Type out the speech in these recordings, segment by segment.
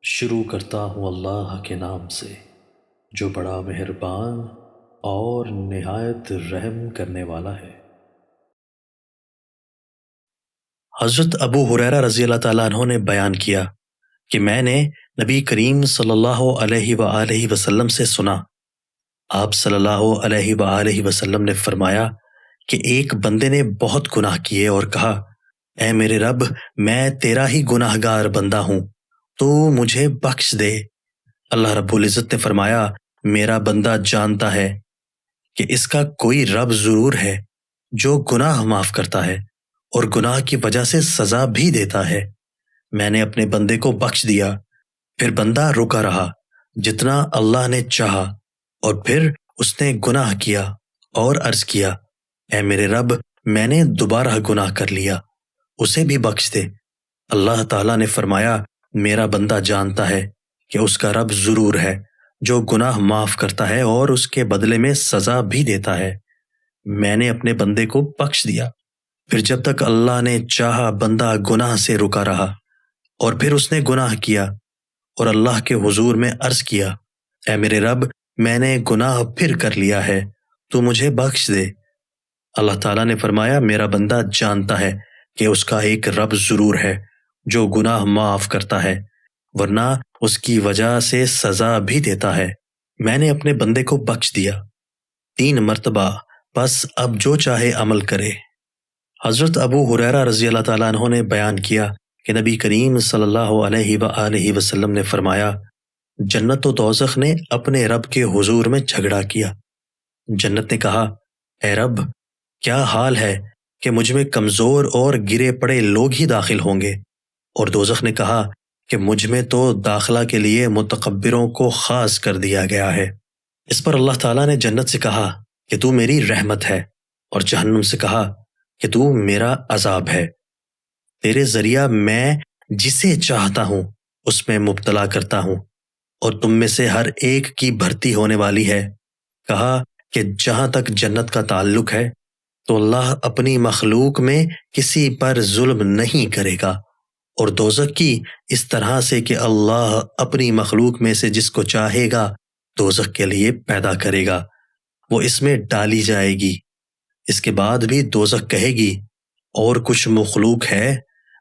شروع کرتا ہوں اللہ کے نام سے جو بڑا مہربان اور نہایت رحم کرنے والا ہے۔ حضرت ابو ہریرہ رضی اللہ تعالیٰ عنہ نے بیان کیا کہ میں نے نبی کریم صلی اللہ علیہ وآلہ وسلم سے سنا، آپ صلی اللہ علیہ وآلہ وسلم نے فرمایا کہ ایک بندے نے بہت گناہ کیے اور کہا، اے میرے رب، میں تیرا ہی گناہ گار بندہ ہوں، تو مجھے بخش دے۔ اللہ رب العزت نے فرمایا، میرا بندہ جانتا ہے کہ اس کا کوئی رب ضرور ہے جو گناہ معاف کرتا ہے اور گناہ کی وجہ سے سزا بھی دیتا ہے۔ میں نے اپنے بندے کو بخش دیا، پھر بندہ رکا رہا جتنا اللہ نے چاہا، اور پھر اس نے گناہ کیا اور عرض کیا، اے میرے رب، میں نے دوبارہ گناہ کر لیا، اسے بھی بخش دے۔ اللہ تعالیٰ نے فرمایا، میرا بندہ جانتا ہے کہ اس کا رب ضرور ہے جو گناہ معاف کرتا ہے اور اس کے بدلے میں سزا بھی دیتا ہے۔ میں نے اپنے بندے کو بخش دیا، پھر جب تک اللہ نے چاہا بندہ گناہ سے رکا رہا، اور پھر اس نے گناہ کیا اور اللہ کے حضور میں عرض کیا، اے میرے رب، میں نے گناہ پھر کر لیا ہے، تو مجھے بخش دے۔ اللہ تعالیٰ نے فرمایا، میرا بندہ جانتا ہے کہ اس کا ایک رب ضرور ہے جو گناہ معاف کرتا ہے ورنہ اس کی وجہ سے سزا بھی دیتا ہے۔ میں نے اپنے بندے کو بخش دیا 3 مرتبہ، بس اب جو چاہے عمل کرے۔ حضرت ابو ہریرہ رضی اللہ تعالیٰ عنہ نے بیان کیا کہ نبی کریم صلی اللہ علیہ وآلہ وسلم نے فرمایا، جنت و دوزخ نے اپنے رب کے حضور میں جھگڑا کیا۔ جنت نے کہا، اے رب، کیا حال ہے کہ مجھ میں کمزور اور گرے پڑے لوگ ہی داخل ہوں گے، اور دوزخ نے کہا کہ مجھ میں تو داخلہ کے لیے متکبروں کو خاص کر دیا گیا ہے۔ اس پر اللہ تعالیٰ نے جنت سے کہا کہ تو میری رحمت ہے، اور جہنم سے کہا کہ تو میرا عذاب ہے، تیرے ذریعہ میں جسے چاہتا ہوں اس میں مبتلا کرتا ہوں، اور تم میں سے ہر ایک کی بھرتی ہونے والی ہے۔ کہا کہ جہاں تک جنت کا تعلق ہے تو اللہ اپنی مخلوق میں کسی پر ظلم نہیں کرے گا، اور دوزخ کی اس طرح سے کہ اللہ اپنی مخلوق میں سے جس کو چاہے گا دوزخ کے لیے پیدا کرے گا، وہ اس میں ڈالی جائے گی۔ اس کے بعد بھی دوزخ کہے گی، اور کچھ مخلوق ہے،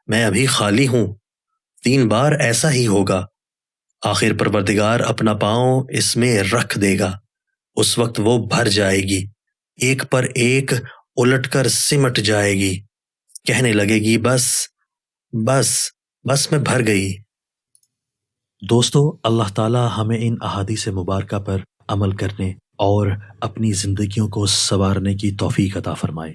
میں ابھی خالی ہوں۔ 3 بار ایسا ہی ہوگا، آخر پروردگار اپنا پاؤں اس میں رکھ دے گا، اس وقت وہ بھر جائے گی، ایک پر ایک الٹ کر سمٹ جائے گی، کہنے لگے گی، بس بس بس میں بھر گئی۔ دوستو، اللہ تعالی ہمیں ان احادیث مبارکہ پر عمل کرنے اور اپنی زندگیوں کو سنوارنے کی توفیق عطا فرمائے۔